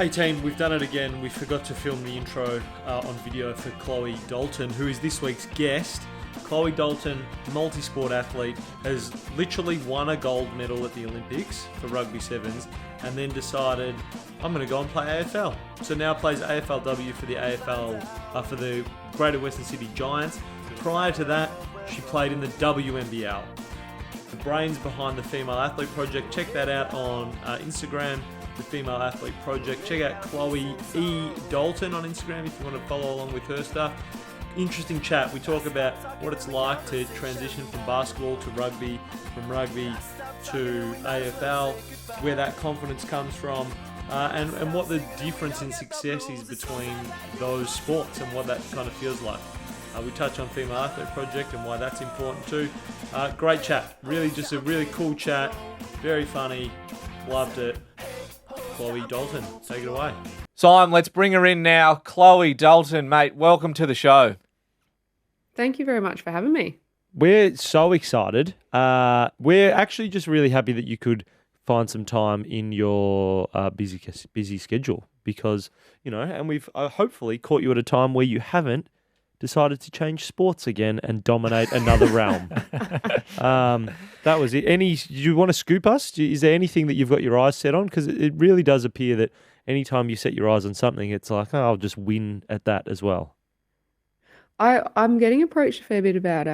Hey team, we've done it again. We forgot to film the intro on video for Chloe Dalton, who is this week's guest. Chloe Dalton, multi-sport athlete, has literally won a gold medal at the Olympics for rugby sevens and then decided, I'm going to go and play AFL. So now plays AFLW for the for the Greater Western Sydney Giants. Prior to that, she played in the WNBL. The brains behind the Female Athlete Project. Check that out on Instagram, the Female Athlete Project. Check out Chloe E. Dalton on Instagram if you want to follow along with her stuff. Interesting chat. We talk about what it's like to transition from basketball to rugby, from rugby to AFL, where that confidence comes from, and what the difference in success is between those sports and what that kind of feels like. We touch on Female Athlete Project and why that's important too. Great chat. Really just a really cool chat. Very funny. Loved it. Chloe Dalton, take it away. Simon, let's bring her in now. Chloe Dalton, mate, welcome to the show. Thank you very much for having me. We're so excited. We're actually just really happy that you could find some time in your busy schedule because, you know, and we've hopefully caught you at a time where you haven't decided to change sports again and dominate another realm. That was it. Do you want to scoop us? Is there anything that you've got your eyes set on? Because it really does appear that anytime you set your eyes on something, it's like, oh, I'll just win at that as well. I'm getting approached a fair bit about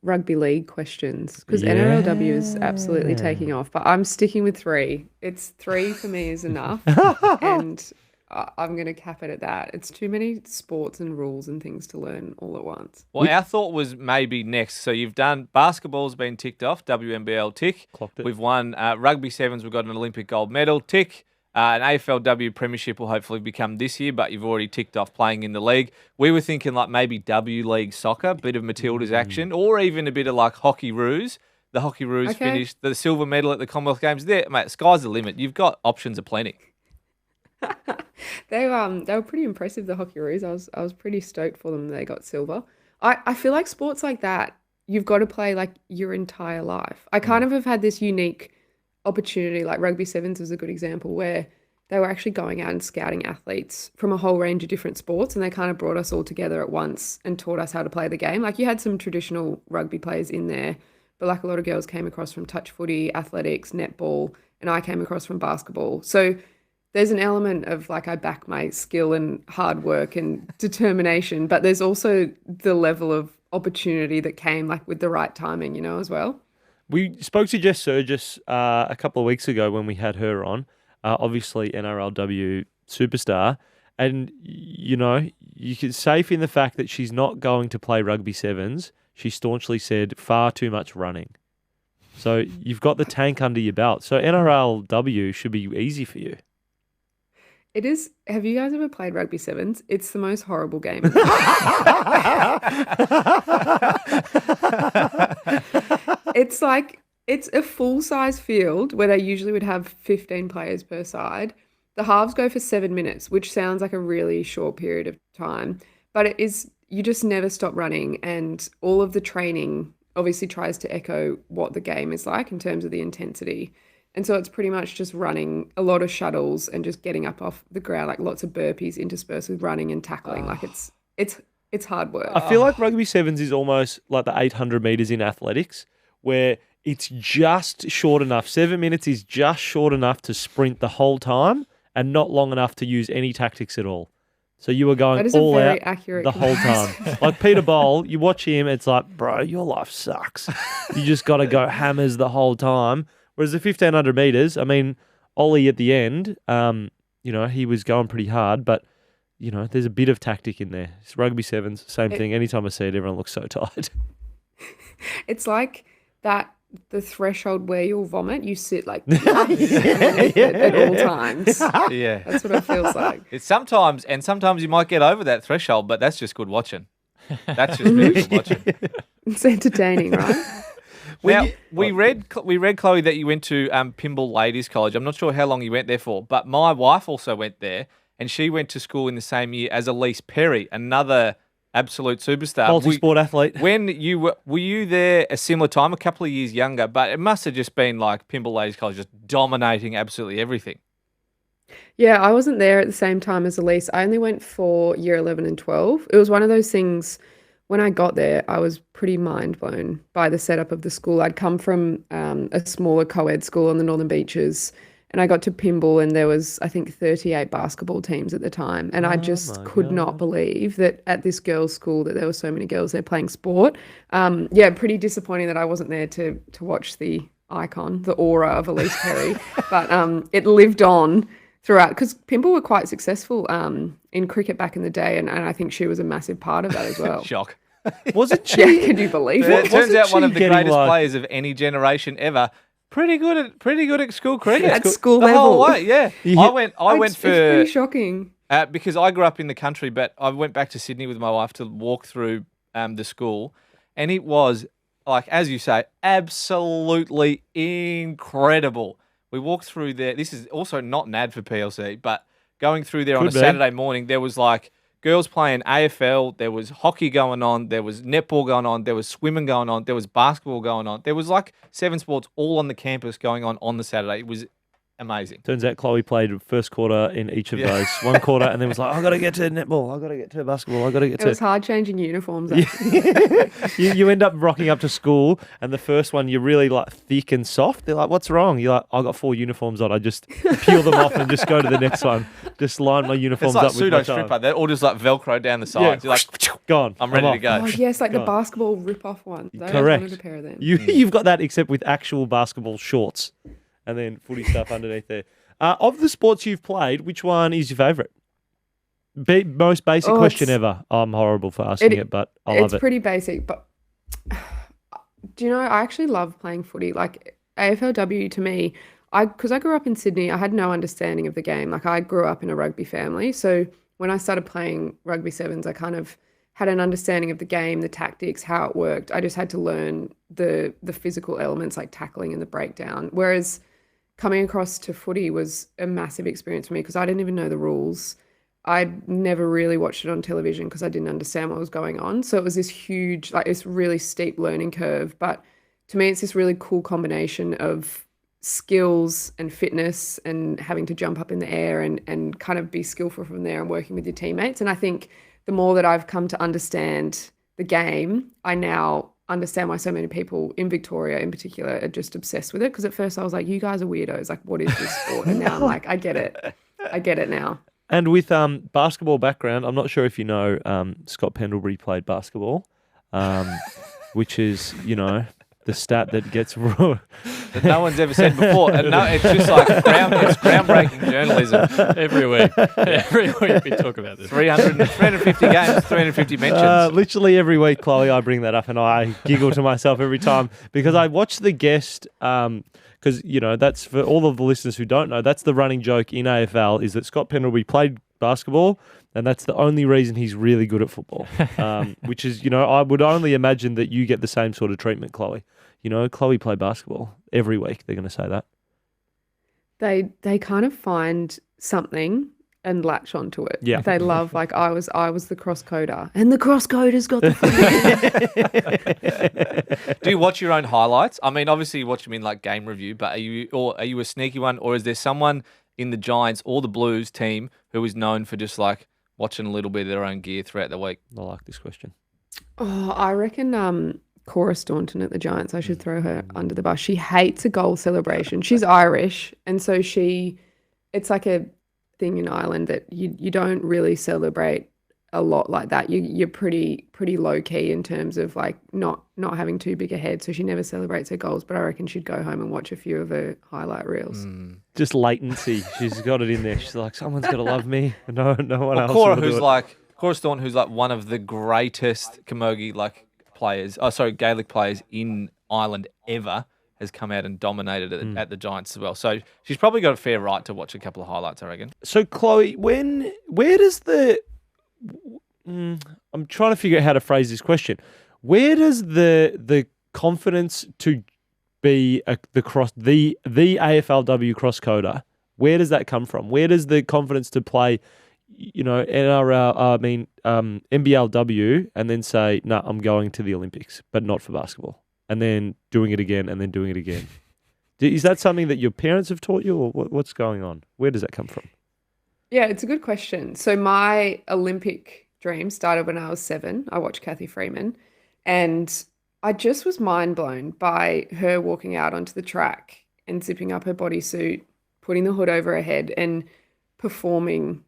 rugby league questions because NRLW is absolutely taking off, but I'm sticking with 3. It's 3 for me is enough, and I'm going to cap it at that. It's too many sports and rules and things to learn all at once. Well, our thought was maybe next. So you've done basketball's been ticked off, WNBL tick. Clocked it. We've won rugby sevens. We've got an Olympic gold medal tick. An AFLW premiership will hopefully become this year, but you've already ticked off playing in the league. We were thinking like maybe W League soccer, bit of Matilda's action, or even a bit of like hockey roos. The hockey roos finished the silver medal at the Commonwealth Games. There, mate, sky's the limit. You've got options aplenty. They were pretty impressive, the hockey roos. I was pretty stoked for them. They got silver. I feel like sports like that, you've got to play like your entire life. I kind of have had this unique opportunity, like rugby sevens was a good example, where they were actually going out and scouting athletes from a whole range of different sports, and they kind of brought us all together at once and taught us how to play the game. Like you had some traditional rugby players in there, but like a lot of girls came across from touch footy, athletics, netball, and I came across from basketball. So there's an element of like I back my skill and hard work and determination, but there's also the level of opportunity that came like with the right timing, you know, as well. We spoke to Jess Surgis a couple of weeks ago when we had her on, obviously NRLW superstar, and, you know, you could safe in the fact that she's not going to play rugby sevens. She staunchly said far too much running. So you've got the tank under your belt. So NRLW should be easy for you. It is. Have you guys ever played rugby sevens? It's the most horrible game. It's like, it's a full-size field where they usually would have 15 players per side. The halves go for 7 minutes, which sounds like a really short period of time. But it is, you just never stop running. And all of the training obviously tries to echo what the game is like in terms of the intensity. And so it's pretty much just running a lot of shuttles and just getting up off the ground, like lots of burpees interspersed with running and tackling. Like it's hard work. I feel like rugby sevens is almost like the 800 metres in athletics, where it's just short enough. 7 minutes is just short enough to sprint the whole time and not long enough to use any tactics at all. So you were going all out the whole time. Like Peter Bowl, you watch him, it's like, bro, your life sucks. You just got to go hammers the whole time. Whereas the 1,500 metres, I mean, Ollie at the end, you know, he was going pretty hard, but, you know, there's a bit of tactic in there. It's rugby sevens, same thing. Anytime I see it, everyone looks so tired. It's like that, the threshold where you'll vomit, you sit like at all times. Yeah. That's what it feels like. It's sometimes you might get over that threshold, but that's just good watching. That's just really good watching. It's entertaining, right? Now, we read, Chloe, that you went to Pymble Ladies College. I'm not sure how long you went there for, but my wife also went there, and she went to school in the same year as Elise Perry, another absolute superstar. Multi-sport athlete. When you were you there a similar time, a couple of years younger, but it must have just been like Pymble Ladies College just dominating absolutely everything. Yeah, I wasn't there at the same time as Elise. I only went for year 11 and 12. It was one of those things when I got there, I was pretty mind blown by the setup of the school. I'd come from a smaller co-ed school on the Northern Beaches, and I got to Pymble, and there was, I think, 38 basketball teams at the time. And I just my could not God. believe that at this girls' school that there were so many girls there playing sport. Yeah, pretty disappointing that I wasn't there to watch the icon, the aura of Elise Perry. But it lived on throughout because Pymble were quite successful in cricket back in the day, and I think she was a massive part of that as well. Shock. Wasn't Yeah, she? could you believe It it? turns wasn't out one she of the getting, greatest like- players of any generation ever. Pretty good at school cricket. At school the whole level. way, yeah. Yeah. I went It's pretty for shocking. because I grew up in the country, but I went back to Sydney with my wife to walk through the school, and it was like, as you say, absolutely incredible. We walked through there. This is also not an ad for PLC, but going through there on a Could be. Saturday morning, there was like girls playing AFL, there was hockey going on, there was netball going on, there was swimming going on, there was basketball going on. There was like 7 sports all on the campus going on the Saturday. It was amazing. Turns out Chloe played first quarter in each of those. One quarter, and then was like, I got to get to netball. I got to get to basketball. I got to get It to. was hard changing uniforms. Actually. You end up rocking up to school, and the first one you're really like thick and soft. They're like, "What's wrong?" You're like, "I got 4 uniforms on. I just peel them off and just go to the next one. Just line my uniforms It's like up with my pseudo time." stripper. They're all just like Velcro down the sides. You're like, Gone. I'm ready to off. go. Oh yes, like the God. basketball rip-off one. I Correct. wanted a pair of them. You've got that, except with actual basketball shorts, and then footy stuff underneath there. Of the sports you've played, which one is your favourite? Most basic Oh, question it's- ever. I'm horrible for asking it, but I love It's it. pretty basic, but do you know, I actually love playing footy. Like AFLW to me, because I grew up in Sydney, I had no understanding of the game. Like I grew up in a rugby family. So when I started playing rugby sevens, I kind of had an understanding of the game, the tactics, how it worked. I just had to learn the physical elements like tackling and the breakdown. Whereas coming across to footy was a massive experience for me because I didn't even know the rules. I never really watched it on television because I didn't understand what was going on. So it was this huge, like this really steep learning curve. But to me, it's this really cool combination of skills and fitness and having to jump up in the air and kind of be skillful from there and working with your teammates. And I think the more that I've come to understand the game, I now understand why so many people in Victoria in particular are just obsessed with it. Because at first I was like, you guys are weirdos. Like, what is this sport? And now I'm like, I get it. I get it now. And with basketball background, I'm not sure if you know Scott Pendlebury played basketball, which is, the stat that gets raw. That no one's ever said before. And no, it's just like it's groundbreaking journalism. Every week we talk about this. 350 games, 350 mentions. Literally every week, Chloe, I bring that up and I giggle to myself every time because I watch the guest. Because, that's for all of the listeners who don't know, that's the running joke in AFL is that Scott Pendlebury played basketball and that's the only reason he's really good at football. Which is, I would only imagine that you get the same sort of treatment, Chloe. Chloe played basketball every week. They're going to say that. They kind of find something and latch onto it. Yeah. They love, like I was the cross-coder and the cross-coders got the footy. Do you watch your own highlights? I mean, obviously you watch them in like game review, but are you a sneaky one, or is there someone in the Giants or the Blues team who is known for just like watching a little bit of their own gear throughout the week? I like this question. Oh, I reckon Cora Staunton at the Giants, I should throw her under the bus. She hates a goal celebration. She's Irish, and so it's like a thing in Ireland that you don't really celebrate a lot like that. You're pretty low key in terms of like not having too big a head. So she never celebrates her goals, but I reckon she'd go home and watch a few of her highlight reels. Just latency. She's got it in there. She's like, someone's got to love me. No one else. Cora, will do who's it. like Cora Staunton, who's like one of the greatest camogie Gaelic players in Ireland ever, has come out and dominated it at the Giants as well. So she's probably got a fair right to watch a couple of highlights, I reckon. So, Chloe, where does I'm trying to figure out how to phrase this question. Where does the confidence to be the AFLW cross-coder, where does that come from? Where does the confidence to play, NBLW and then say, no, I'm going to the Olympics, but not for basketball, and then doing it again and then doing it again? Is that something that your parents have taught you, or what's going on? Where does that come from? Yeah, it's a good question. So my Olympic dream started when I was 7. I watched Kathy Freeman, and I just was mind blown by her walking out onto the track and zipping up her bodysuit, putting the hood over her head, and performing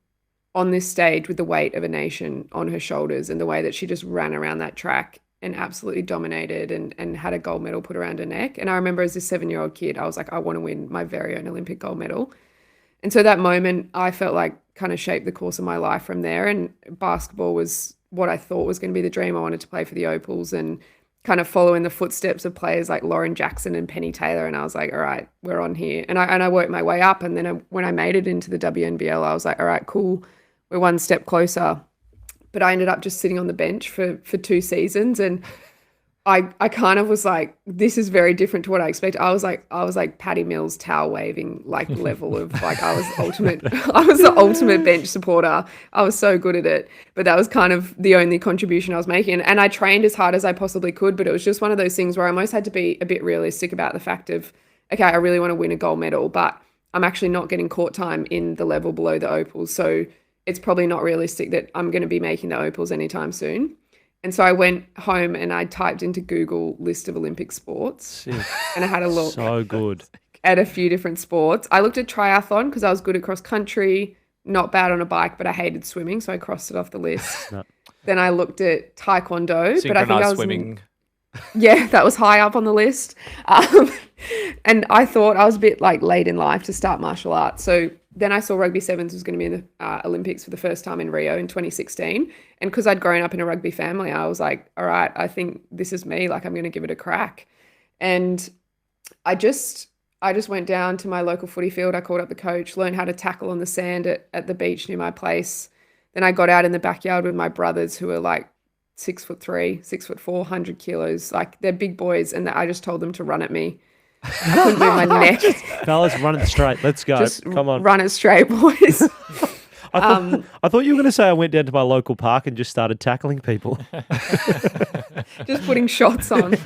on this stage with the weight of a nation on her shoulders, and the way that she just ran around that track and absolutely dominated and had a gold medal put around her neck. And I remember as a 7-year-old kid, I was like, I want to win my very own Olympic gold medal. And so that moment, I felt like kind of shaped the course of my life from there. And basketball was what I thought was going to be the dream. I wanted to play for the Opals and kind of follow in the footsteps of players like Lauren Jackson and Penny Taylor. And I was like, all right, we're on here. And I worked my way up. And then when I made it into the WNBL, I was like, all right, cool. We're one step closer. But I ended up just sitting on the bench for 2 seasons. And I kind of was like, this is very different to what I expected. I was like Patty Mills towel waving like level of like I was the ultimate bench supporter. I was so good at it. But that was kind of the only contribution I was making. And I trained as hard as I possibly could, but it was just one of those things where I almost had to be a bit realistic about the fact of, okay, I really want to win a gold medal, but I'm actually not getting court time in the level below the Opals. So it's probably not realistic that I'm going to be making the Opals anytime soon. And so I went home and I typed into Google list of Olympic sports and I had a look So good. at a few different sports. I looked at triathlon because I was good at cross country, not bad on a bike, but I hated swimming, so I crossed it off the list. No. Then I looked at taekwondo, but I think I Synchronized was swimming. yeah, that was high up on the list. And I thought I was a bit like late in life to start martial arts. So then I saw rugby sevens was going to be in the Olympics for the first time in Rio in 2016. And because I'd grown up in a rugby family, I was like, all right, I think this is me. Like, I'm going to give it a crack. And I just went down to my local footy field. I called up the coach, learned how to tackle on the sand at the beach near my place. Then I got out in the backyard with my brothers who are like 6'3", 6'4", 100 kilos. Like, they're big boys. And I just told them to run at me. I couldn't move my neck. Fellas, run it straight. Let's go. Just Come on. run it straight, boys. I thought you were going to say I went down to my local park and just started tackling people. Just putting shots on.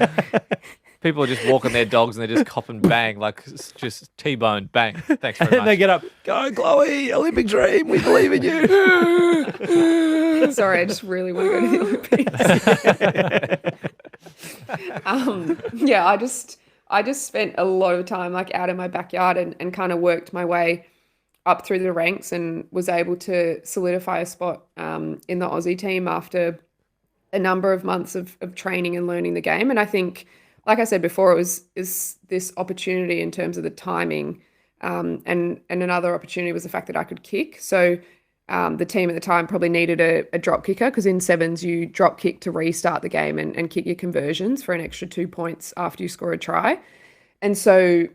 People are just walking their dogs and they're just copping bang, like it's just T-bone, bang. Thanks very And much. they get up, go Chloe, Olympic dream, we believe in you. Sorry, I just really want to go to the Olympics. Yeah, I just spent a lot of time like out in my backyard and kind of worked my way up through the ranks and was able to solidify a spot in the Aussie team after a number of months of training and learning the game. And I think, like I said before, is this opportunity in terms of the timing, and another opportunity was the fact that I could kick. So the team at the time probably needed a drop kicker because in sevens you drop kick to restart the game and kick your conversions for an extra 2 points after you score a try. And so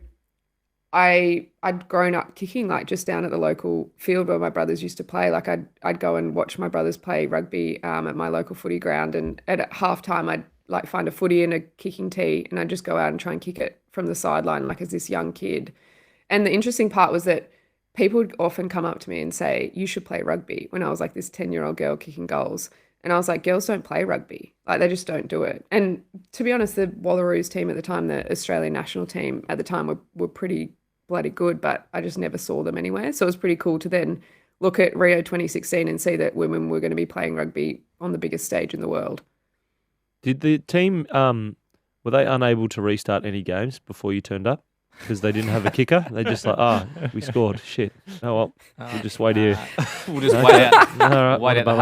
I'd grown up kicking like just down at the local field where my brothers used to play. Like I'd go and watch my brothers play rugby at my local footy ground, and at halftime I'd like find a footy and a kicking tee and I'd just go out and try and kick it from the sideline like as this young kid. And the interesting part was that people would often come up to me and say, you should play rugby, when I was like this 10-year-old girl kicking goals. And I was like, girls don't play rugby. Like, they just don't do it. And to be honest, the Wallaroos team at the time, the Australian national team at the time were pretty bloody good, but I just never saw them anywhere. So it was pretty cool to then look at Rio 2016 and see that women were going to be playing rugby on the biggest stage in the world. Did the team, were they unable to restart any games before you turned up? Because they didn't have a kicker? They just like, we scored. Shit. Oh, well, we'll just wait here. We'll just wait out. All right, Wait what out a the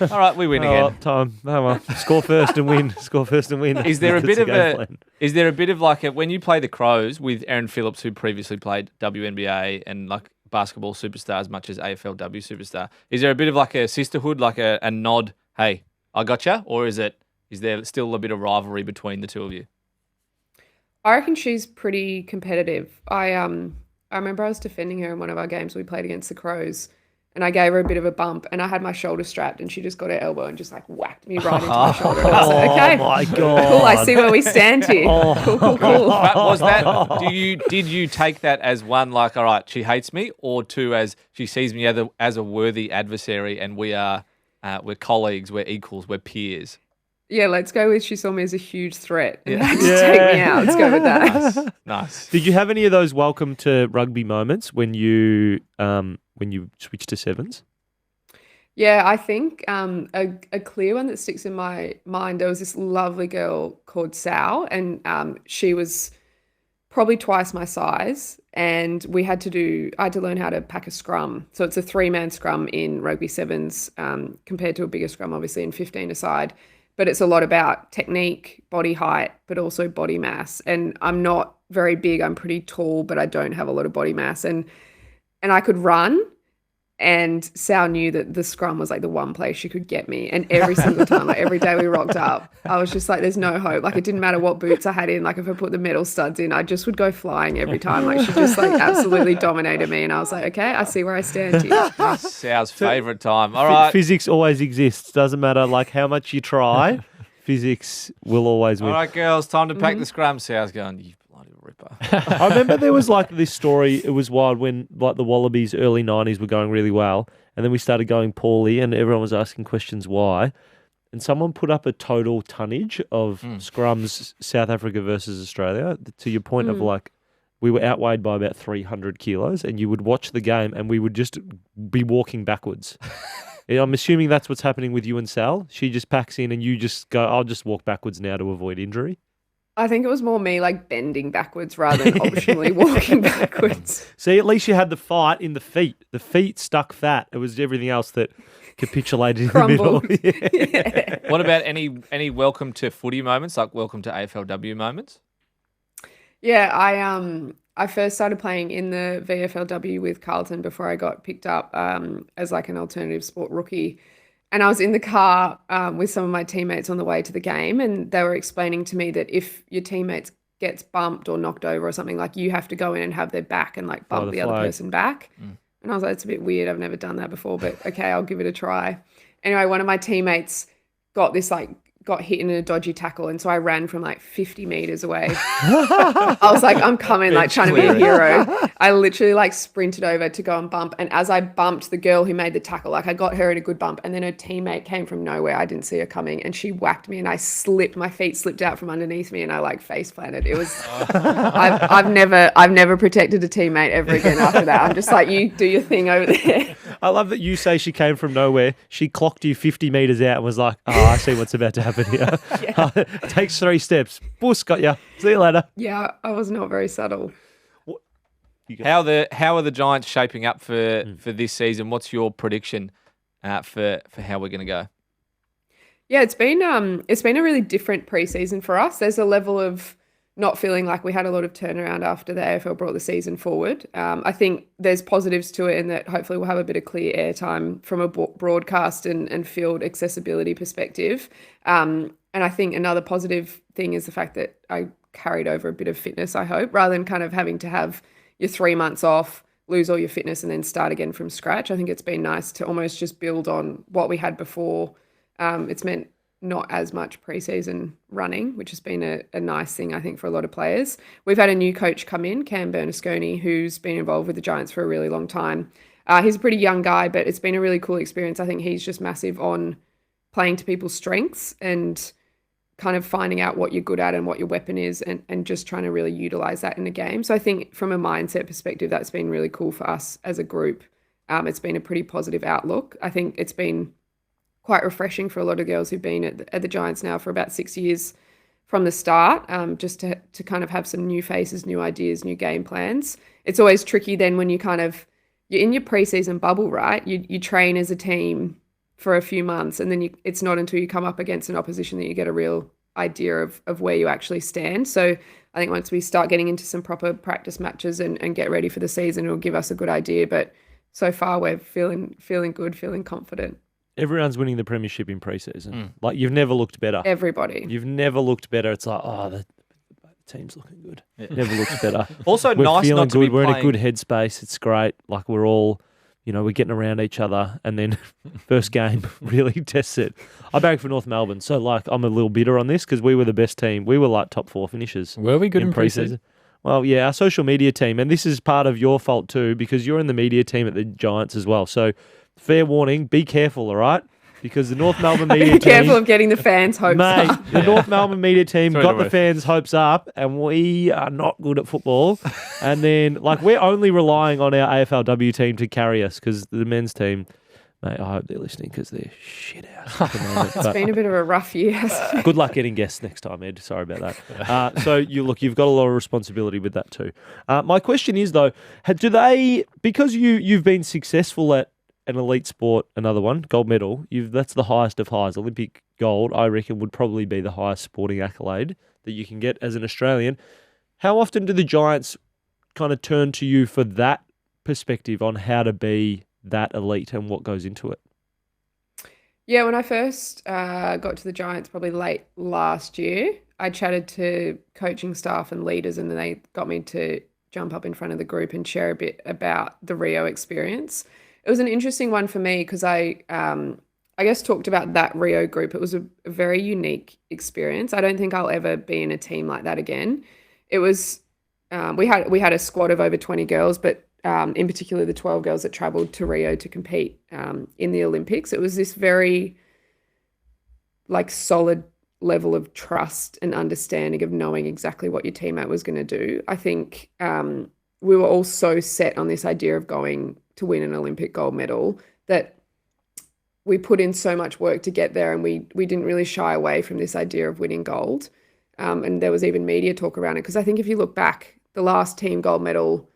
half. All right, we win bummer. again. Oh, time. Oh, well, score first and win. Score first and win. Is there a That's bit the of game a plan. is there a bit of like when you play the Crows with Aaron Phillips, who previously played WNBA and like basketball superstar as much as AFLW superstar? Is there a bit of like a sisterhood, like a nod? Hey, I gotcha, or is there still a bit of rivalry between the two of you? I reckon she's pretty competitive. I remember I was defending her in one of our games we played against the Crows, and I gave her a bit of a bump, and I had my shoulder strapped, and she just got her elbow and just like whacked me right into my shoulder. And I was like, okay, Oh, my God. cool. I see where we stand here. Cool. But was that? Did you take that as one, like, all right, she hates me, or two, as she sees me as a worthy adversary, and we're colleagues, we're equals, we're peers? Yeah, let's go with she saw me as a huge threat and had to take me out. Let's go with that. Nice. Did you have any of those welcome to rugby moments when you when you switched to sevens? Yeah, I think a clear one that sticks in my mind, there was this lovely girl called Sal, and she was probably twice my size, and I had to learn how to pack a scrum. So it's a 3-man scrum in rugby sevens, compared to a bigger scrum, obviously, in 15-a-side. But it's a lot about technique, body height, but also body mass. And I'm not very big. I'm pretty tall, but I don't have a lot of body mass. And I could run. And Sal knew that the scrum was like the one place she could get me. And every single time, like every day we rocked up, I was just like, there's no hope. Like it didn't matter what boots I had in. Like if I put the metal studs in, I just would go flying every time. Like she just like absolutely dominated me. And I was like, okay, I see where I stand here. Sal's favourite time. All right. Physics always exists. Doesn't matter like how much you try. Physics will always win. All right, girls, time to pack the scrum. Sal's going, you bloody ripper. I remember there was like this story, it was wild when like the Wallabies early 90s were going really well and then we started going poorly and everyone was asking questions why. And someone put up a total tonnage of scrums South Africa versus Australia to your point of like we were outweighed by about 300 kilos and you would watch the game and we would just be walking backwards. I'm assuming that's what's happening with you and Sal. She just packs in and you just go, I'll just walk backwards now to avoid injury. I think it was more me like bending backwards rather than optionally walking backwards. See, at least you had the fight in the feet. The feet stuck fat. It was everything else that capitulated in the middle. Yeah. What about any welcome to footy moments, like welcome to AFLW moments? Yeah, I first started playing in the VFLW with Carlton before I got picked up as like an alternative sport rookie. And I was in the car with some of my teammates on the way to the game, and they were explaining to me that if your teammates gets bumped or knocked over or something, like you have to go in and have their back and like bump the other person back. And I was like, it's a bit weird. I've never done that before, but okay, I'll give it a try. Anyway, one of my teammates got hit in a dodgy tackle, and so I ran from like 50 meters away. I was like, I'm coming, like trying to be a hero. I literally like sprinted over to go and bump, and as I bumped the girl who made the tackle, like I got her in a good bump, and then her teammate came from nowhere. I didn't see her coming, and she whacked me, and I slipped. My feet slipped out from underneath me, and I like face planted. It was. I've never protected a teammate ever again after that. I'm just like, you do your thing over there. I love that you say she came from nowhere. She clocked you 50 meters out and was like, oh, I see what's about to happen here. Takes 3 steps. Boos, got ya. See you later. Yeah, I was not very subtle. How are the Giants shaping up for this season? What's your prediction for how we're going to go? Yeah, it's been a really different preseason for us. There's a level of not feeling like we had a lot of turnaround after the AFL brought the season forward. I think there's positives to it in that hopefully we'll have a bit of clear airtime from a broadcast and field accessibility perspective. And I think another positive thing is the fact that I carried over a bit of fitness, I hope, rather than kind of having to have your 3 months off, lose all your fitness and then start again from scratch. I think it's been nice to almost just build on what we had before. It's meant not as much preseason running, which has been a nice thing, I think, for a lot of players. We've had a new coach come in, Cam Bernasconi, who's been involved with the Giants for a really long time. He's a pretty young guy, but it's been a really cool experience. I think he's just massive on playing to people's strengths and kind of finding out what you're good at and what your weapon is and just trying to really utilize that in the game. So I think from a mindset perspective, that's been really cool for us as a group. It's been a pretty positive outlook. I think it's been quite refreshing for a lot of girls who've been at the Giants now for about 6 years from the start, just to kind of have some new faces, new ideas, new game plans. It's always tricky then when you're in your preseason bubble, right? You train as a team for a few months and then it's not until you come up against an opposition that you get a real idea of where you actually stand. So I think once we start getting into some proper practice matches and get ready for the season, it'll give us a good idea. But so far we're feeling good, feeling confident. Everyone's winning the premiership in preseason. Like you've never looked better. Everybody. You've never looked better. It's like, the team's looking good. Yeah. Never looks better. Also, we're nice feeling not to good. be We're playing... in a good headspace. It's great. Like we're all, we're getting around each other. And then first game really tests it. I barrack for North Melbourne, so like I'm a little bitter on this because we were the best team. We were like top 4 finishers. Were we good in preseason? Well, yeah, our social media team, and this is part of your fault too because you're in the media team at the Giants as well. So fair warning, be careful, all right? because the North Melbourne media Be careful team, of getting the fans' hopes mate, up. the North Melbourne media team Through got the the roof. fans' hopes up, and we are not good at football. And then, like, we're only relying on our AFLW team to carry us because the men's team, mate, I hope they're listening because they're shit out at the moment. It's But been a bit of a rough year. hasn't it? good luck getting guests next time, Ed. Sorry about that. So you've got a lot of responsibility with that too. My question is though, do they, because you've been successful at an elite sport, another one, gold medal. That's the highest of highs. Olympic gold, I reckon, would probably be the highest sporting accolade that you can get as an Australian. How often do the Giants kind of turn to you for that perspective on how to be that elite and what goes into it? Yeah, when I first got to the Giants, probably late last year, I chatted to coaching staff and leaders, and then they got me to jump up in front of the group and share a bit about the Rio experience. It was an interesting one for me because I guess talked about that Rio group. It was a very unique experience. I don't think I'll ever be in a team like that again. It was we had a squad of over 20 girls, but in particular the 12 girls that travelled to Rio to compete in the Olympics. It was this very solid level of trust and understanding of knowing exactly what your teammate was going to do. I think we were all so set on this idea of going to win an Olympic gold medal that we put in so much work to get there, and we didn't really shy away from this idea of winning gold. And there was even media talk around it, because I think if you look back, the last team gold medal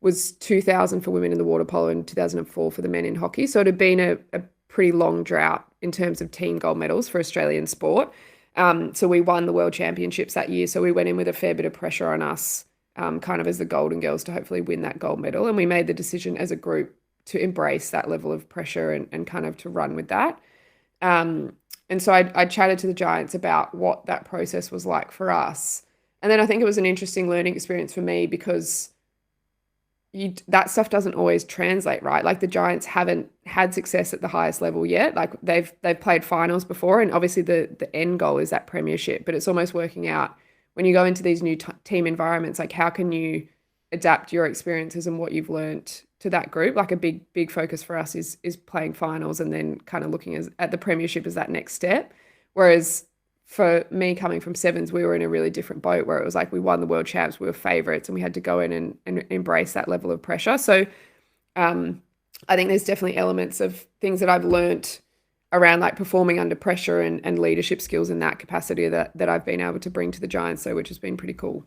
was 2000 for women in the water polo and 2004 for the men in hockey. So it had been a pretty long drought in terms of team gold medals for Australian sport. So we won the World Championships that year. So we went in with a fair bit of pressure on us, kind of as the Golden Girls, to hopefully win that gold medal. And we made the decision as a group to embrace that level of pressure and kind of to run with that. And so I chatted to the Giants about what that process was like for us. And then I think it was an interesting learning experience for me, because that stuff doesn't always translate, right? Like, the Giants haven't had success at the highest level yet. Like, they've played finals before, and obviously the end goal is that premiership, but it's almost working out when you go into these new team environments, like, how can you adapt your experiences and what you've learned to that group? Like, a big focus for us is playing finals and then kind of looking at the premiership as that next step. Whereas for me, coming from sevens, we were in a really different boat where it was like we won the world champs, we were favourites, and we had to go in and embrace that level of pressure. So I think there's definitely elements of things that I've learnt around like performing under pressure and leadership skills in that capacity that I've been able to bring to the Giants, so which has been pretty cool.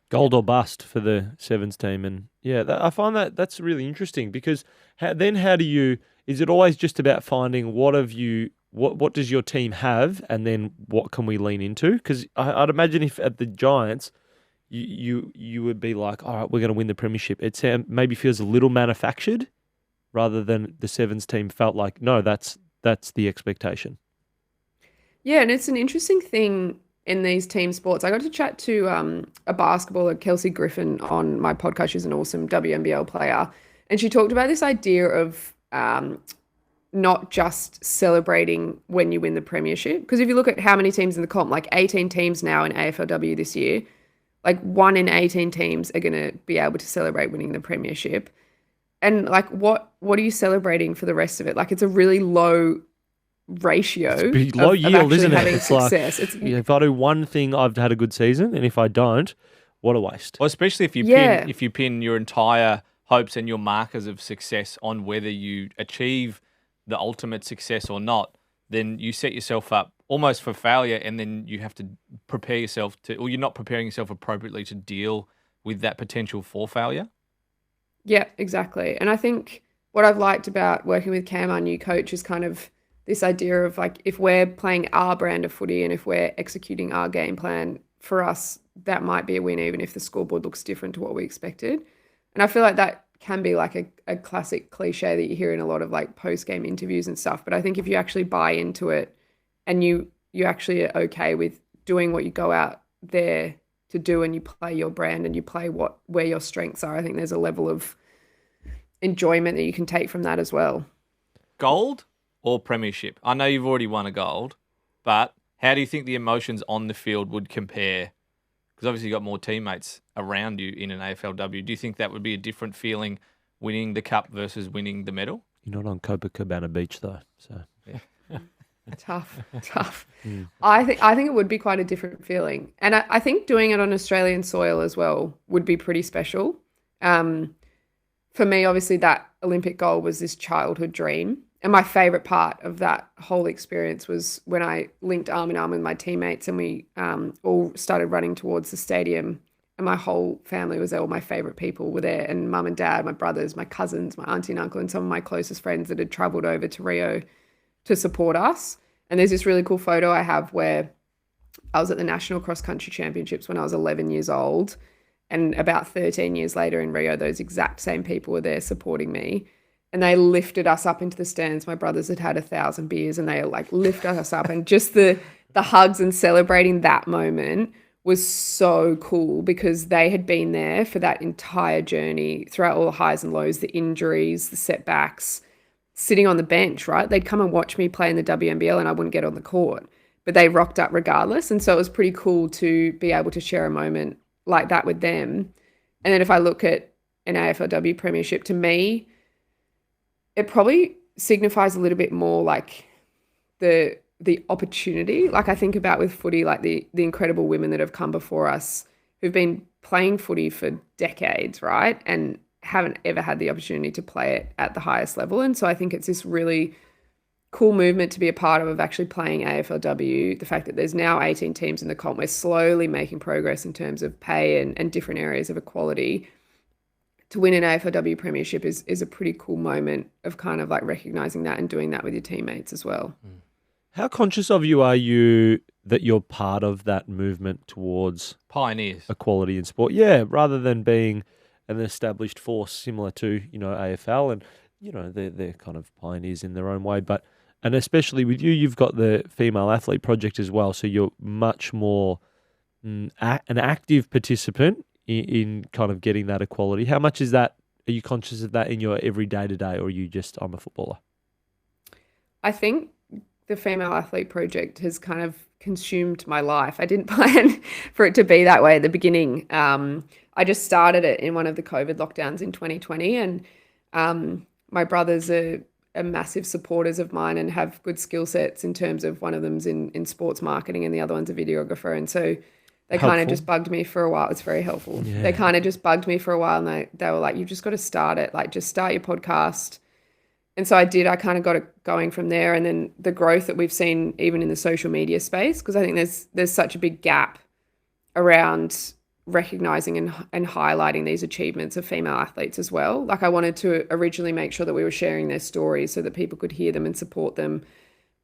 Gold or bust for the sevens team. And yeah, I find that's really interesting, because how do you, is it always just about finding what does your team have, and then what can we lean into? Because I'd imagine if at the Giants, you would be like, all right, we're going to win the premiership. It maybe feels a little manufactured, rather than the sevens team felt like, no, that's the expectation. Yeah, and it's an interesting thing in these team sports. I got to chat to a basketballer, Kelsey Griffin, on my podcast. She's an awesome WNBL player, and she talked about this idea of not just celebrating when you win the premiership. Because if you look at how many teams in the comp, like 18 teams now in AFLW this year, like 1 in 18 teams are going to be able to celebrate winning the premiership. And like, what are you celebrating for the rest of it? Like, it's a really low ratio. It's low yield, isn't it? It's success. Like, if I do one thing, I've had a good season, and if I don't, what a waste. Well, especially if you pin your entire hopes and your markers of success on whether you achieve the ultimate success or not, then you set yourself up almost for failure, and then you have to prepare yourself or you're not preparing yourself appropriately to deal with that potential for failure. Yeah, exactly. And I think what I've liked about working with Cam, our new coach, is kind of this idea of like, if we're playing our brand of footy and if we're executing our game plan, for us, that might be a win, even if the scoreboard looks different to what we expected. And I feel like that can be like a classic cliche that you hear in a lot of like post-game interviews and stuff. But I think if you actually buy into it and you actually are okay with doing what you go out there to do, and you play your brand and you play where your strengths are, I think there's a level of enjoyment that you can take from that as well. Gold or premiership? I know you've already won a gold, but how do you think the emotions on the field would compare? Because obviously you've got more teammates around you in an AFLW. Do you think that would be a different feeling winning the cup versus winning the medal? You're not on Copacabana Beach though, so. Yeah. Tough. I think it would be quite a different feeling. And I think doing it on Australian soil as well would be pretty special. For me, obviously, that Olympic gold was this childhood dream. And my favourite part of that whole experience was when I linked arm in arm with my teammates and we all started running towards the stadium. And my whole family was there. All my favourite people were there. And mum and dad, my brothers, my cousins, my auntie and uncle, and some of my closest friends that had travelled over to Rio to support us. And there's this really cool photo I have where I was at the National Cross Country Championships when I was 11 years old. And about 13 years later in Rio, those exact same people were there supporting me. And they lifted us up into the stands. My brothers had had 1,000 beers and they like lifted us up. And just the hugs and celebrating that moment was so cool because they had been there for that entire journey throughout all the highs and lows, the injuries, the setbacks, sitting on the bench, right? They'd come and watch me play in the WNBL and I wouldn't get on the court, but they rocked up regardless. And so it was pretty cool to be able to share a moment like that with them. And then if I look at an AFLW premiership, to me, it probably signifies a little bit more like the opportunity. Like I think about with footy, like the incredible women that have come before us who've been playing footy for decades, right? And haven't ever had the opportunity to play it at the highest level. And so I think it's this really cool movement to be a part of actually playing AFLW. The fact that there's now 18 teams in the comp, we're slowly making progress in terms of pay and different areas of equality. To win an AFLW premiership is a pretty cool moment of kind of like recognizing that and doing that with your teammates as well. How conscious of you are you that you're part of that movement towards Pioneers. equality in sport? Yeah, rather than being an established force similar to, AFL, and, they're kind of pioneers in their own way. And especially with you've got the Female Athlete Project as well, so you're much more an active participant in kind of getting that equality. How much is that? Are you conscious of that in your everyday to day, or are you just, I'm a footballer? I think the Female Athlete Project has kind of consumed my life. I didn't plan for it to be that way at the beginning. I just started it in one of the COVID lockdowns in 2020, and my brothers are massive supporters of mine and have good skill sets in terms of one of them's in sports marketing and the other one's a videographer. And so they kind of just bugged me for a while. It's very helpful. Yeah. They kind of just bugged me for a while and they were like, you've just got to start it. Like, just start your podcast. And so I did. I kind of got it going from there. And then the growth that we've seen even in the social media space, because I think there's such a big gap around recognizing and highlighting these achievements of female athletes as well. Like I wanted to originally make sure that we were sharing their stories so that people could hear them and support them.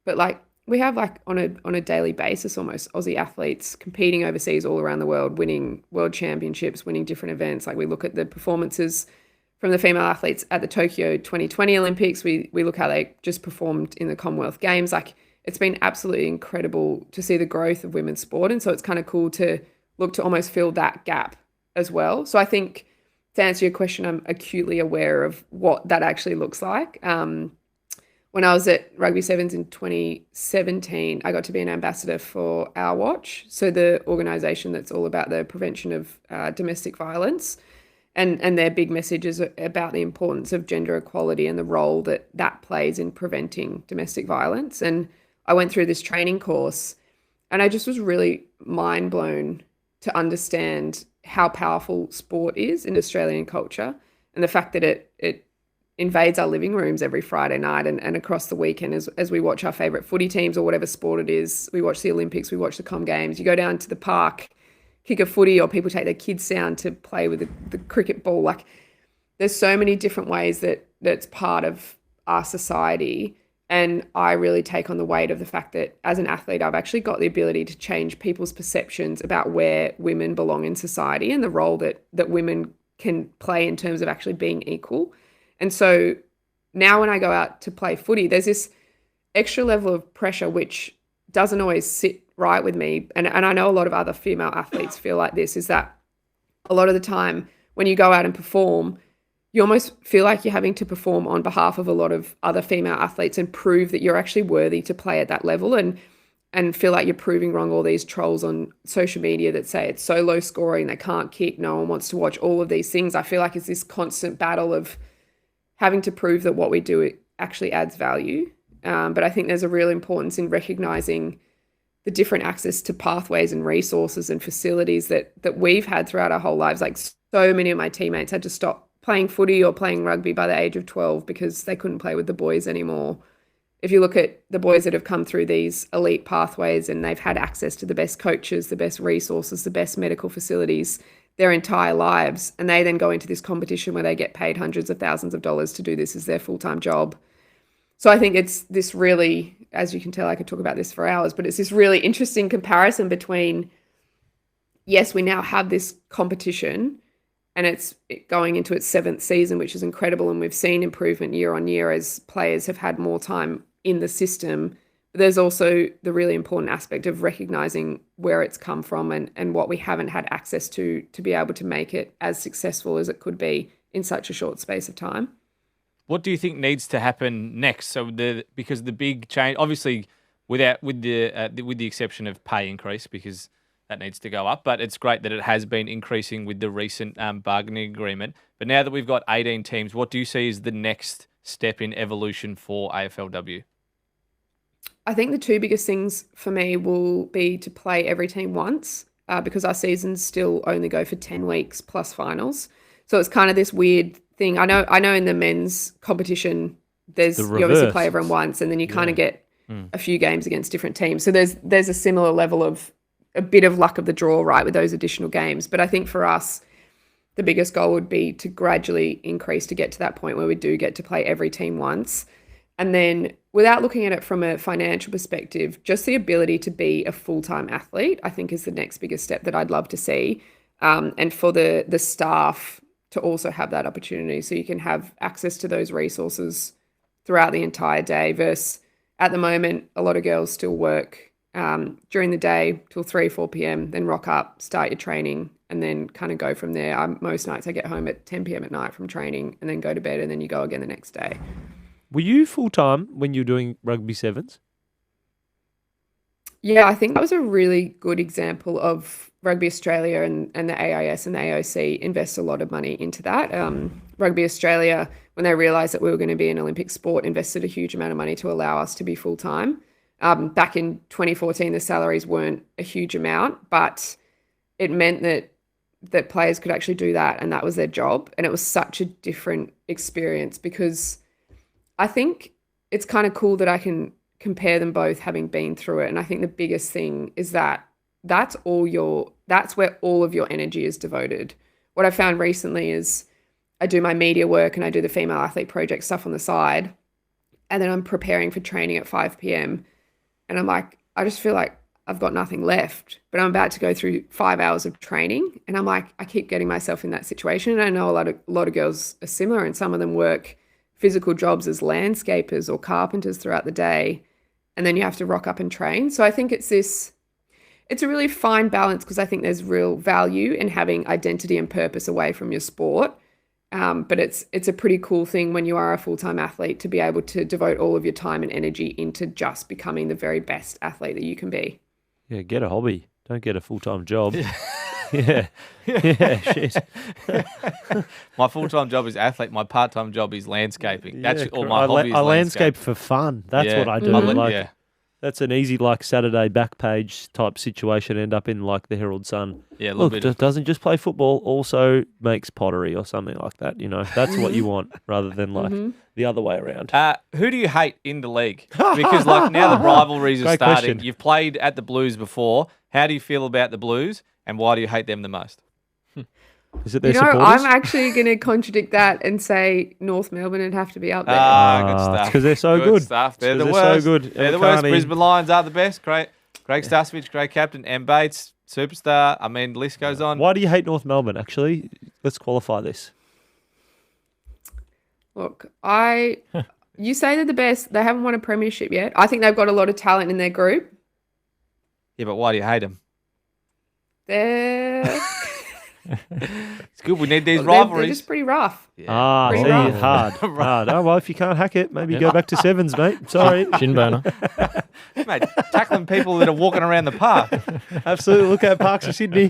But like we have like on a daily basis almost Aussie athletes competing overseas all around the world, winning world championships, winning different events. Like we look at the performances from the female athletes at the Tokyo 2020 Olympics. We look how they just performed in the Commonwealth Games. Like it's been absolutely incredible to see the growth of women's sport. And so it's kind of cool to look to almost fill that gap as well. So I think to answer your question, I'm acutely aware of what that actually looks like. When I was at Rugby Sevens in 2017, I got to be an ambassador for Our Watch, so the organisation that's all about the prevention of domestic violence. And their big message is about the importance of gender equality and the role that plays in preventing domestic violence. And I went through this training course and I just was really mind blown to understand how powerful sport is in Australian culture and the fact that it invades our living rooms every Friday night and across the weekend as we watch our favourite footy teams or whatever sport it is. We watch the Olympics, we watch the Com Games. You go down to the park, kick a footy, or people take their kids down to play with the cricket ball. Like there's so many different ways that's part of our society. And I really take on the weight of the fact that as an athlete, I've actually got the ability to change people's perceptions about where women belong in society and the role that women can play in terms of actually being equal. And so now when I go out to play footy, there's this extra level of pressure which doesn't always sit right with me. And I know a lot of other female athletes feel like this, is that a lot of the time when you go out and perform, you almost feel like you're having to perform on behalf of a lot of other female athletes and prove that you're actually worthy to play at that level and feel like you're proving wrong all these trolls on social media that say it's so low scoring, they can't kick, no one wants to watch, all of these things. I feel like it's this constant battle of having to prove that what we do actually adds value. But I think there's a real importance in recognising the different access to pathways and resources and facilities that we've had throughout our whole lives. Like so many of my teammates had to stop playing footy or playing rugby by the age of 12 because they couldn't play with the boys anymore. If you look at the boys that have come through these elite pathways and they've had access to the best coaches, the best resources, the best medical facilities their entire lives, and they then go into this competition where they get paid hundreds of thousands of dollars to do this as their full-time job. So I think it's this really, as you can tell, I could talk about this for hours, but it's this really interesting comparison between, yes, we now have this competition and it's going into its 7th season, which is incredible. And we've seen improvement year on year as players have had more time in the system. But there's also the really important aspect of recognizing where it's come from and what we haven't had access to be able to make it as successful as it could be in such a short space of time. What do you think needs to happen next? So because the big change, obviously, with the exception of pay increase, because that needs to go up, but it's great that it has been increasing with the recent bargaining agreement. But now that we've got 18 teams, what do you see as the next step in evolution for AFLW? I think the two biggest things for me will be to play every team once because our seasons still only go for 10 weeks plus finals. So it's kind of this weird thing. I know in the men's competition, you obviously play everyone once and then you kind of get a few games against different teams. So there's a similar level of a bit of luck of the draw, right, with those additional games. But I think for us, the biggest goal would be to gradually increase to get to that point where we do get to play every team once. And then without looking at it from a financial perspective, just the ability to be a full-time athlete, I think is the next biggest step that I'd love to see. And for the staff to also have that opportunity so you can have access to those resources throughout the entire day versus at the moment, a lot of girls still work during the day till 3, 4 p.m, then rock up, start your training, and then kind of go from there. Most nights I get home at 10 p.m. at night from training and then go to bed and then you go again the next day. Were you full-time when you were doing rugby sevens? Yeah, I think that was a really good example of Rugby Australia and the AIS and the AOC invest a lot of money into that. Rugby Australia, when they realised that we were going to be an Olympic sport, invested a huge amount of money to allow us to be full-time. Back in 2014, the salaries weren't a huge amount, but it meant that players could actually do that and that was their job. And it was such a different experience because I think it's kind of cool that I can compare them both having been through it. And I think the biggest thing is that that's where all of your energy is devoted. What I found recently is I do my media work and I do the female athlete project stuff on the side. And then I'm preparing for training at 5 p.m. And I'm like, I just feel like I've got nothing left, but I'm about to go through 5 hours of training. And I'm like, I keep getting myself in that situation. And I know a lot of girls are similar and some of them work physical jobs as landscapers or carpenters throughout the day. And then you have to rock up and train. So I think it's a really fine balance because I think there's real value in having identity and purpose away from your sport. But it's a pretty cool thing when you are a full-time athlete to be able to devote all of your time and energy into just becoming the very best athlete that you can be. Yeah, get a hobby. Don't get a full-time job. Yeah. Shit. My full-time job is athlete. My part-time job is landscaping. That's all my I hobby is I landscape for fun. That's what I do. That's an easy Saturday back page type situation. End up in the Herald Sun. Yeah, look, doesn't just play football, also makes pottery or something like that. That's what you want rather than the other way around. Who do you hate in the league? Because now the rivalries are Great starting. question. You've played at the Blues before. How do you feel about the Blues, and why do you hate them the most? Is it their supporters? I'm actually going to contradict that and say North Melbourne would have to be up there. Good stuff. Because they're so good. Stuff. They're the They're worst. so good. They're the worst. Brisbane Lions are the best. Great. Greg Stasevich, great captain. M. Bates, superstar. I mean, the list goes on. Why do you hate North Melbourne, actually? Let's qualify this. Look, you say they're the best. They haven't won a premiership yet. I think they've got a lot of talent in their group. Yeah, but why do you hate them? They're... It's good. We need these They're rivalries. just pretty rough. Pretty see, rough. hard. Oh, well, if you can't hack it, maybe go back to sevens, mate. Sorry. Shin burner. Mate, tackling people that are walking around the park. Absolutely. Look at Parks of Sydney.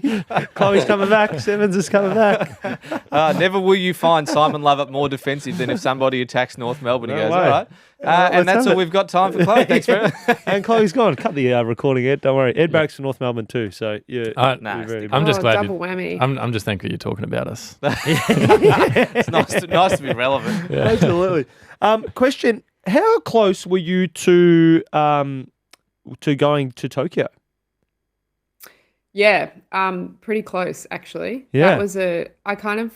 Chloe's coming back. Sevens is coming back. Never will you find Simon Lovett more defensive than if somebody attacks North Melbourne. He No goes, way. all right. Let's And that's have all it. we've got time for, Chloe. Thanks very much. And Chloe's gone. Cut the recording, Ed. Don't worry. Ed Barrack's from North Melbourne too. So, yeah. Nah, you're very I'm just glad double whammy. I'm just thankful you're talking about us. It's nice to be relevant. Yeah. Absolutely. Question: how close were you to going to Tokyo? Yeah, pretty close actually. Yeah. That was I kind of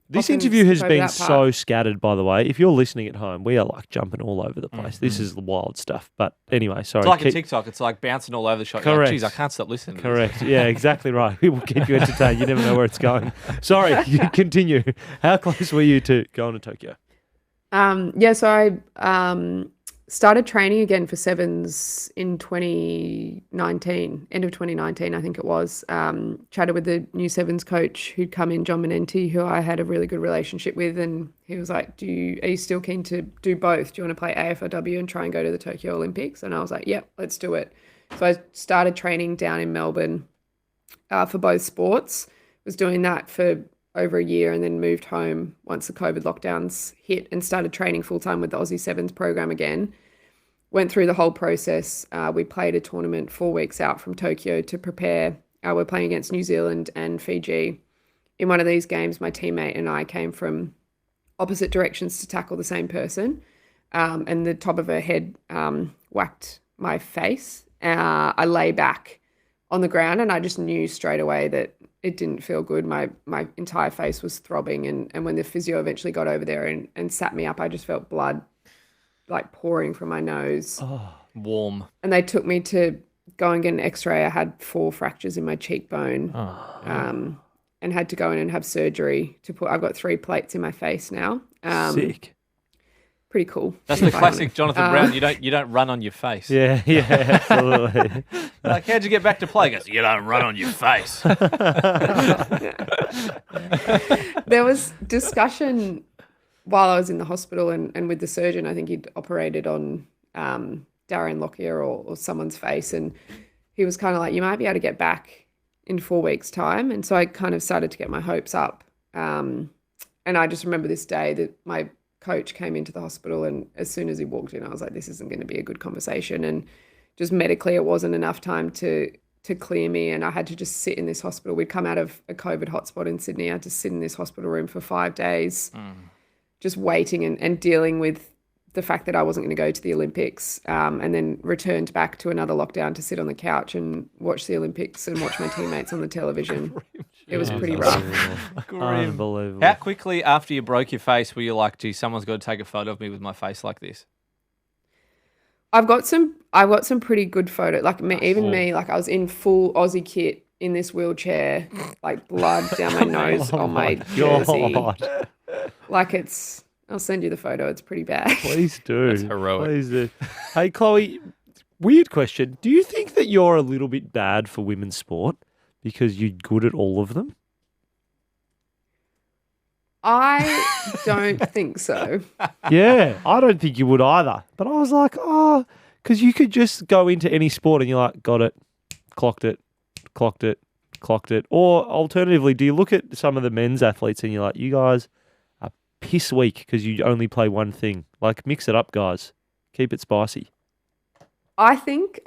This often interview has skip over been that so part. scattered, by the way. If you're listening at home, we are like jumping all over the place. This Mm-hmm. is the wild stuff. But anyway, sorry. It's like a keep- TikTok. It's like bouncing all over the shot. You're Correct. like, geez, I can't stop listening. to this." Correct. Yeah, exactly right. We will keep you entertained. You never know where it's going. Sorry, you continue. How close were you to going to Tokyo? Yeah, so I started training again for sevens in 2019, end of 2019, I think it was. Chatted with the new sevens coach who'd come in, John Menenti, who I had a really good relationship with, and he was like, are you still keen to do both? Do you want to play AFLW and try and go to the Tokyo Olympics? And I was like, yep, let's do it. So I started training down in Melbourne for both sports. Was doing that for over a year and then moved home once the COVID lockdowns hit and started training full-time with the Aussie Sevens program again. Went through the whole process. We played a tournament 4 weeks out from Tokyo to prepare. We're playing against New Zealand and Fiji. In one of these games, my teammate and I came from opposite directions to tackle the same person, and the top of her head whacked my face. I lay back on the ground and I just knew straight away that it didn't feel good. My entire face was throbbing, and when the physio eventually got over there and sat me up, I just felt blood like pouring from my nose. Warm. And they took me to go and get an x-ray. I had 4 fractures in my cheekbone, and had to go in and have surgery to I've got 3 plates in my face now. Sick. Pretty cool. That's to the be classic honest. Jonathan Brown. You don't run on your face. Yeah, absolutely. Like, how'd you get back to play? He goes, you don't run on your face. There was discussion while I was in the hospital and with the surgeon. I think he'd operated on Darren Lockyer or someone's face, and he was kind of like, you might be able to get back in 4 weeks' time. And so I kind of started to get my hopes up. And I just remember this day that my coach came into the hospital, and as soon as he walked in, I was like, this isn't going to be a good conversation. And just medically, it wasn't enough time to clear me, and I had to just sit in this hospital. We'd come out of a COVID hotspot in Sydney. I had to sit in this hospital room for 5 days, just waiting and dealing with the fact that I wasn't going to go to the Olympics, and then returned back to another lockdown to sit on the couch and watch the Olympics and watch my teammates on the television. It was pretty rough. Unbelievable. How quickly after you broke your face were you like, gee, someone's got to take a photo of me with my face like this? I've got some pretty good photos. Like me, like I was in full Aussie kit in this wheelchair, like blood down my nose on my jersey. God. Like I'll send you the photo. It's pretty bad. Please do. That's heroic. Please do. Hey, Chloe, weird question. Do you think that you're a little bit bad for women's sport because you're good at all of them? I don't think so. Yeah, I don't think you would either. But I was like, because you could just go into any sport and you're like, got it, clocked it, clocked it, clocked it. Or alternatively, do you look at some of the men's athletes and you're like, you guys are piss weak because you only play one thing. Like, mix it up, guys. Keep it spicy. I think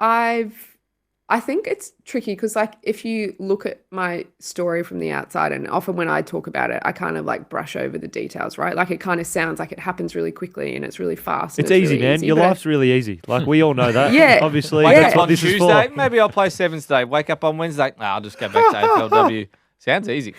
it's tricky because, like, if you look at my story from the outside, and often when I talk about it, I kind of like brush over the details, right? Like, it kind of sounds like it happens really quickly and it's really fast. It's and easy, really man. easy, Your but life's really easy. Like, we all know that. Yeah. Obviously, Wake that's up what on this is Tuesday, for. maybe I'll play Sevens Day. Wake up on Wednesday, I'll just go back to AFLW. Sounds easy.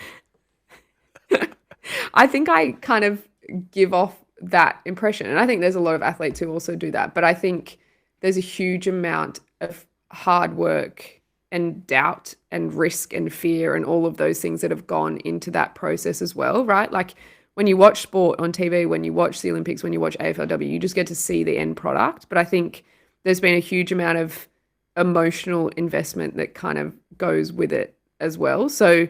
I think I kind of give off that impression. And I think there's a lot of athletes who also do that. But I think there's a huge amount of hard work and doubt and risk and fear and all of those things that have gone into that process as well, right? Like, when you watch sport on TV, when you watch the Olympics, when you watch AFLW, you just get to see the end product. But I think there's been a huge amount of emotional investment that kind of goes with it as well. So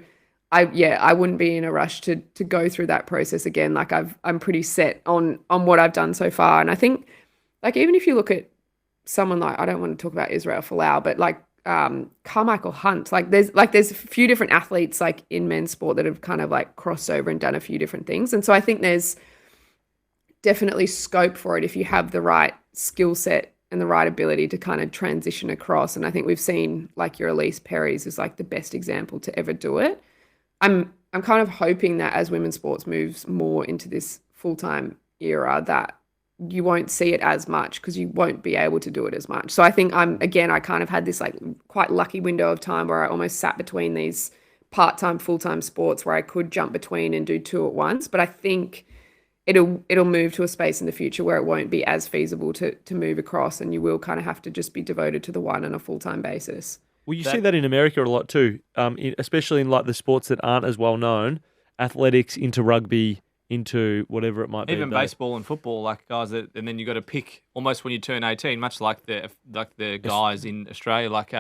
I wouldn't be in a rush to go through that process again. Like I'm pretty set on what I've done so far. And I think like even if you look at someone like, I don't want to talk about Israel Folau, but like Carmichael Hunt, like there's a few different athletes like in men's sport that have kind of like crossed over and done a few different things. And so I think there's definitely scope for it if you have the right skill set and the right ability to kind of transition across. And I think we've seen like your Elise Perry's is like the best example to ever do it. I'm kind of hoping that as women's sports moves more into this full-time era that you won't see it as much because you won't be able to do it as much. So I think I kind of had this like quite lucky window of time where I almost sat between these part-time, full-time sports where I could jump between and do two at once. But I think it'll move to a space in the future where it won't be as feasible to move across, and you will kind of have to just be devoted to the one on a full-time basis. Well, you see that in America a lot too, especially in like the sports that aren't as well known, athletics into rugby, into whatever it might be. Even baseball and football, like guys that, and then you got to pick almost when you turn 18, much like the guys in Australia, like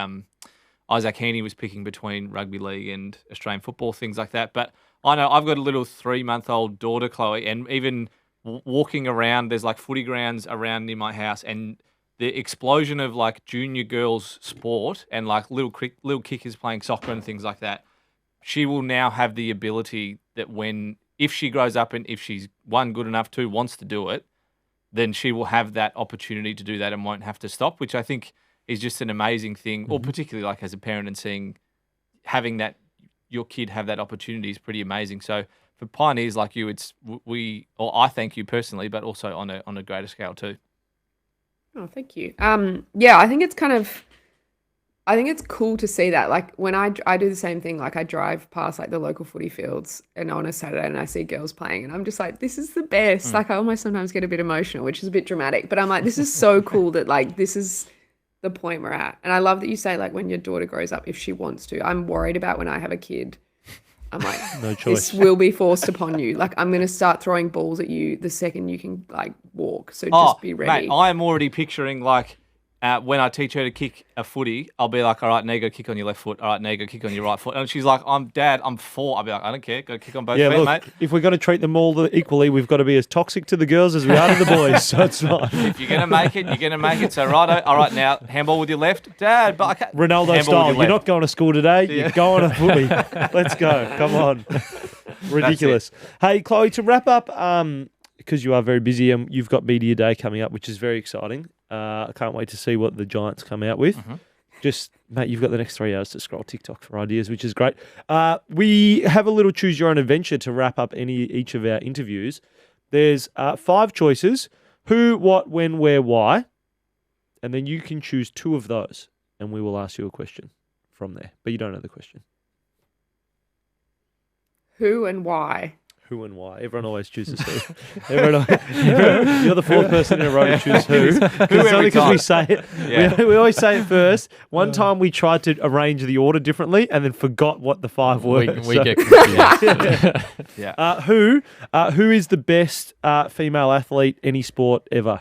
Isaac Heaney was picking between rugby league and Australian football, things like that. But I know I've got a little 3-month-old daughter, Chloe, and even walking around, there's like footy grounds around near my house, and the explosion of like junior girls sport and like little kickers playing soccer and things like that. She will now have the ability that if she grows up and if she's one, good enough, two, wants to do it, then she will have that opportunity to do that and won't have to stop, which I think is just an amazing thing, or particularly like as a parent and having that, your kid have that opportunity is pretty amazing. So for pioneers like you, I thank you personally, but also on a greater scale too. Oh, thank you. Yeah, I think it's cool to see that. Like when I do the same thing, like I drive past like the local footy fields and on a Saturday and I see girls playing and I'm just like, this is the best. Like I almost sometimes get a bit emotional, which is a bit dramatic, but I'm like, this is so cool that like, this is the point we're at. And I love that you say like when your daughter grows up, if she wants to. I'm worried about when I have a kid. I'm like, no choice. This will be forced upon you. Like I'm going to start throwing balls at you the second you can like walk. So just be ready. Mate, I'm already picturing like when I teach her to kick a footy, I'll be like, all right, now you go kick on your left foot. All right, now you go kick on your right foot. And she's like, Dad, I'm 4. I'll be like, I don't care. Go kick on both feet, mate. If we're going to treat them all equally, we've got to be as toxic to the girls as we are to the boys. So it's fine. If you're going to make it, you're going to make it. So, righto. All right, now, handball with your left. Dad, but I can't. Ronaldo style. You're not going to school today. Yeah. You're going to footy. Let's go. Come on. Ridiculous. Hey, Chloe, to wrap up, because you are very busy and you've got Media Day coming up, which is very exciting. I can't wait to see what the Giants come out with. Just, mate, you've got the next 3 hours to scroll TikTok for ideas, which is great. We have a little choose your own adventure to wrap up each of our interviews. There's 5 choices: who, what, when, where, why. And then you can choose 2 of those and we will ask you a question from there. But you don't know the question. Who and why? Who and why? Everyone always chooses who. You're the 4th person in a row to choose who. It's only because we say it. Yeah. We always say it first. One time we tried to arrange the order differently and then forgot what the 5 were. We get confused. Yeah. Who is the best female athlete any sport ever?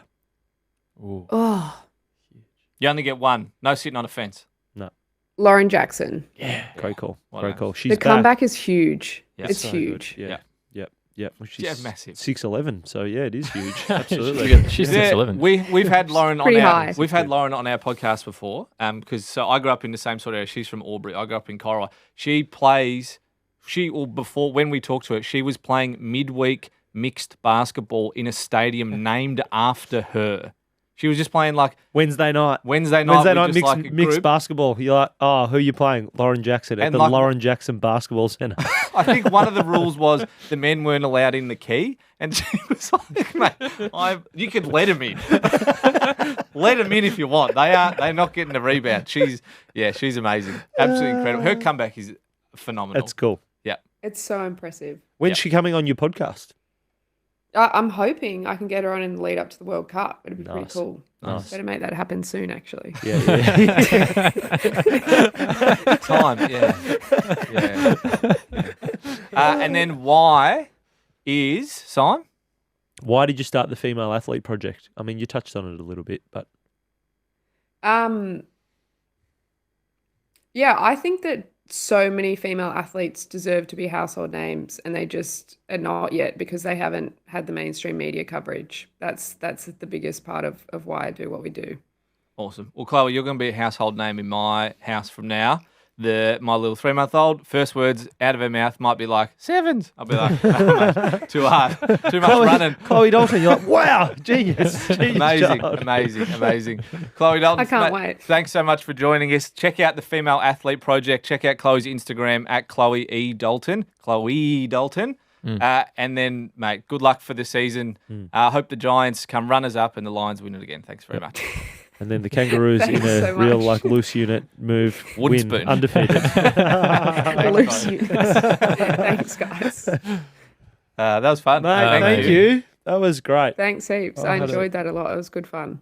Ooh. Oh, You only get one. No sitting on a fence. No. Lauren Jackson. Yeah. Great call. Well Great done. call. She's The comeback is huge. Yeah. It's so huge. good. Yeah. Well, she's massive. 6'11", so yeah, it is huge. Absolutely. She's 6'11". We've had Lauren pretty on high. We've had Lauren on our podcast before. Because I grew up in the same sort of area. She's from Albury. I grew up in Corowa. Before when we talked to her, she was playing midweek mixed basketball in a stadium named after her. She was just playing like Wednesday night Wednesday night mixed basketball. You're like, oh, who are you playing? Lauren Jackson at the Lauren Jackson Basketball Centre. I think one of the rules was the men weren't allowed in the key, and she was like, "Mate, you could let them in. Let them in if you want. They're not getting the rebound." She's amazing, absolutely incredible. Her comeback is phenomenal. That's cool. Yeah, It's so impressive. When's she coming on your podcast? I'm hoping I can get her on in the lead up to the World Cup. It'd be pretty Nice. cool. Nice. Better make that happen soon, actually. Yeah. time. Yeah. And then why is Simon? Why did you start the Female Athlete Project? I mean, you touched on it a little bit, but Yeah, I think that so many female athletes deserve to be household names, and they just are not yet because they haven't had the mainstream media coverage. That's the biggest part of why I do what we do. Awesome. Well, Chloe, you're going to be a household name in my house from now. My little 3-month-old, first words out of her mouth might be like, sevens. I'll be like, oh, mate, too hard. Too much running. Chloe Dalton, you're like, wow, genius. Amazing. Chloe Dalton, I can't wait. Thanks so much for joining us. Check out the Female Athlete Project. Check out Chloe's Instagram at Chloe E. Dalton. And then, mate, good luck for the season. Hope the Giants come runners up and the Lions win it again. Thanks very much. And then the Kangaroos in a so real much. loose unit move, Wooden win, spoon. undefeated. Loose units. Thanks, guys. That was fun. Mate, thank you. That was great. Thanks heaps. I I had a- enjoyed that a lot. It was good fun.